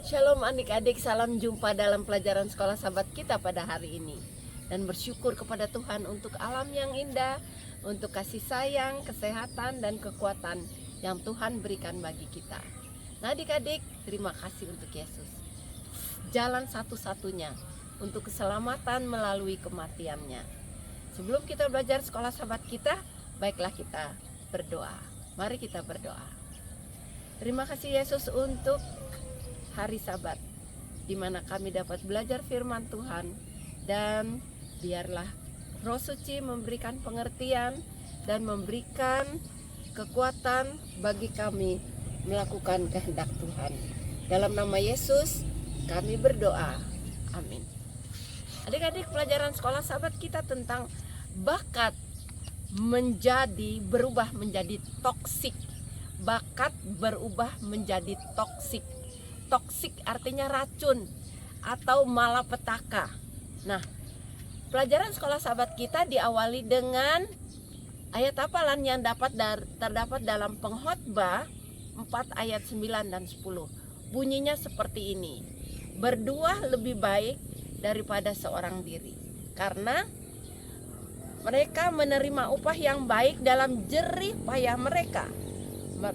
Shalom adik-adik, salam jumpa dalam pelajaran sekolah sahabat kita pada hari ini. Dan bersyukur kepada Tuhan untuk alam yang indah, untuk kasih sayang, kesehatan, dan kekuatan yang Tuhan berikan bagi kita. Nah adik-adik, terima kasih untuk Yesus. Jalan satu-satunya untuk keselamatan melalui kematiannya. Sebelum kita belajar sekolah sahabat kita, baiklah kita berdoa. Mari kita berdoa. Terima kasih Yesus untuk hari Sabat, di mana kami dapat belajar firman Tuhan, dan biarlah Roh Suci memberikan pengertian dan memberikan kekuatan bagi kami melakukan kehendak Tuhan. Dalam nama Yesus kami berdoa, amin. Adik-adik, pelajaran sekolah Sabat kita tentang bakat berubah menjadi toksik. Bakat berubah menjadi toksik. Toksik artinya racun atau malapetaka. Nah, pelajaran sekolah sahabat kita diawali dengan ayat hafalan yang terdapat dalam Pengkhotbah 4 ayat 9 dan 10. Bunyinya seperti ini: berdua lebih baik daripada seorang diri, karena mereka menerima upah yang baik dalam jerih payah mereka.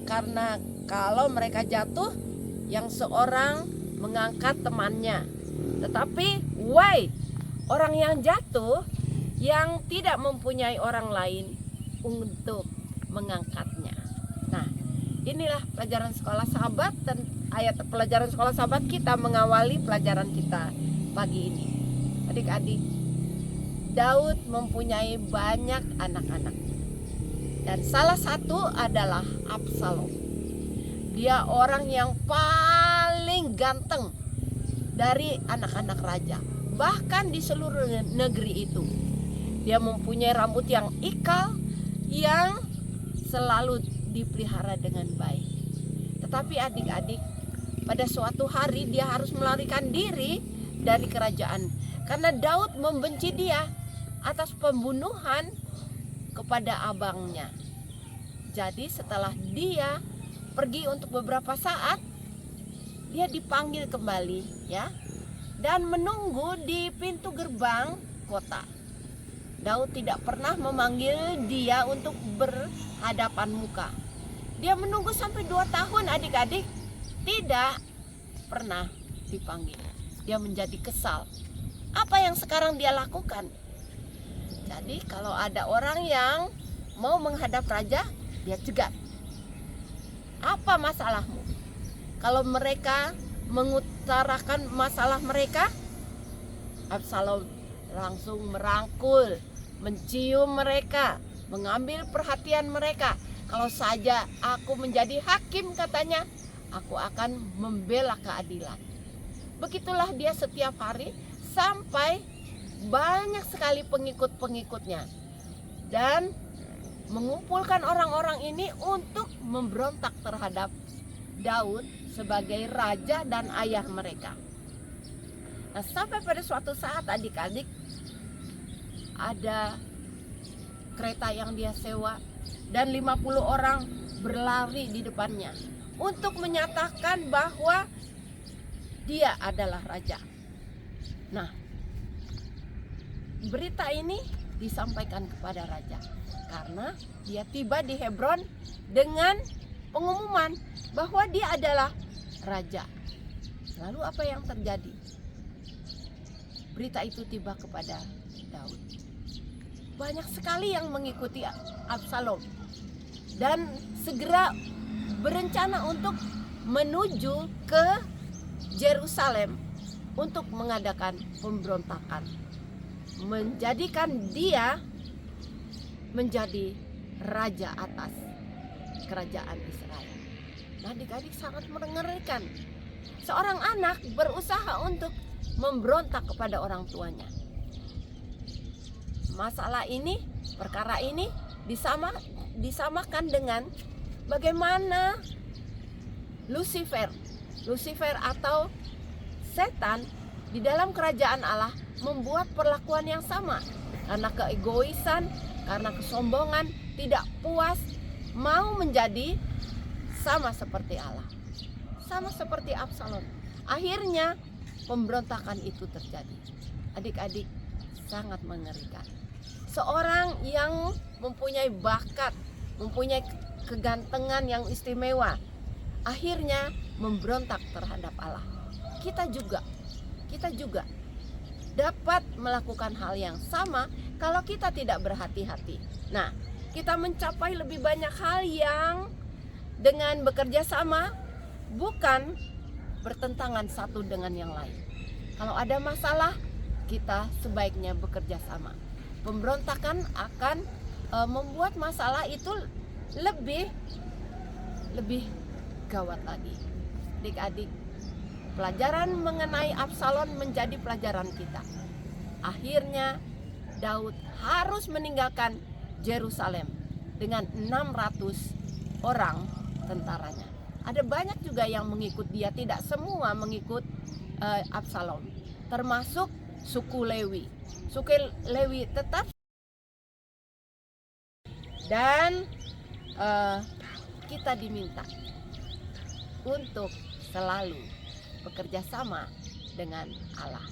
Karena kalau mereka jatuh, yang seorang mengangkat temannya. Tetapi orang yang jatuh yang tidak mempunyai orang lain untuk mengangkatnya. Nah, inilah pelajaran sekolah sahabat, dan ayat pelajaran sekolah sahabat kita mengawali pelajaran kita pagi ini. Adik-adik, Daud mempunyai banyak anak-anak, dan salah satu adalah Absalom. Dia orang yang paling ganteng dari anak-anak raja, bahkan di seluruh negeri itu. Dia mempunyai rambut yang ikal yang selalu dipelihara dengan baik. Tetapi adik-adik, pada suatu hari dia harus melarikan diri dari kerajaan karena Daud membenci dia atas pembunuhan kepada abangnya. Jadi setelah dia pergi untuk beberapa saat, dia dipanggil kembali, ya, dan menunggu di pintu gerbang kota. Daud tidak pernah memanggil dia untuk berhadapan muka. Dia menunggu sampai 2 tahun adik-adik, tidak pernah dipanggil. Dia menjadi kesal. Apa yang sekarang dia lakukan? Jadi kalau ada orang yang mau menghadap raja, dia cegat. Apa masalahmu? Kalau mereka mengutarakan masalah mereka, Absalom langsung merangkul, mencium mereka, mengambil perhatian mereka. Kalau saja aku menjadi hakim, katanya, aku akan membela keadilan. Begitulah dia setiap hari sampai banyak sekali pengikut-pengikutnya, dan mengumpulkan orang-orang ini untuk memberontak terhadap Daud sebagai raja dan ayah mereka. Nah, sampai pada suatu saat adik-adik, ada kereta yang dia sewa dan 50 orang berlari di depannya untuk menyatakan bahwa dia adalah raja. Nah, berita ini disampaikan kepada raja karena dia tiba di Hebron dengan pengumuman bahwa dia adalah raja. Lalu apa yang terjadi? Berita itu tiba kepada Daud. Banyak sekali yang mengikuti Absalom dan segera berencana untuk menuju ke Yerusalem untuk mengadakan pemberontakan, menjadikan dia menjadi raja atas kerajaan Israel. Nah, adik-adik, sangat mengerikan. Seorang anak berusaha untuk memberontak kepada orang tuanya. Masalah ini, perkara ini disamakan dengan bagaimana Lucifer atau setan di dalam kerajaan Allah membuat perlakuan yang sama karena keegoisan, karena kesombongan, tidak puas, mau menjadi sama seperti Allah. Sama seperti Absalom. Akhirnya pemberontakan itu terjadi. Adik-adik, sangat mengerikan. Seorang yang mempunyai bakat, mempunyai kegantengan yang istimewa, akhirnya memberontak terhadap Allah. Kita juga dapat melakukan hal yang sama kalau kita tidak berhati-hati. Nah, kita mencapai lebih banyak hal yang dengan bekerja sama, bukan bertentangan satu dengan yang lain. Kalau ada masalah, kita sebaiknya bekerja sama. Pemberontakan akan membuat masalah itu lebih gawat lagi. Adik-adik, pelajaran mengenai Absalom menjadi pelajaran kita. Akhirnya Daud harus meninggalkan Yerusalem dengan 600 orang tentaranya. Ada banyak juga yang mengikut dia, tidak semua mengikut Absalom, termasuk suku Lewi. Suku Lewi tetap, dan kita diminta untuk selalu bekerja sama dengan Allah.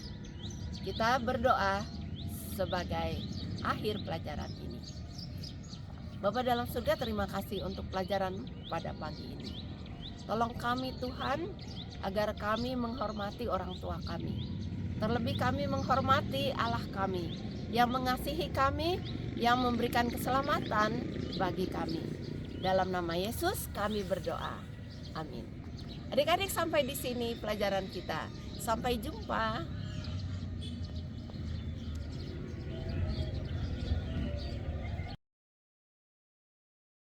Kita berdoa sebagai akhir pelajaran ini. Bapa dalam surga, terima kasih untuk pelajaran pada pagi ini. Tolong kami Tuhan, agar kami menghormati orang tua kami. Terlebih kami menghormati Allah kami, yang mengasihi kami, yang memberikan keselamatan bagi kami. Dalam nama Yesus kami berdoa. Amin. Adik-adik, sampai di sini pelajaran kita. Sampai jumpa.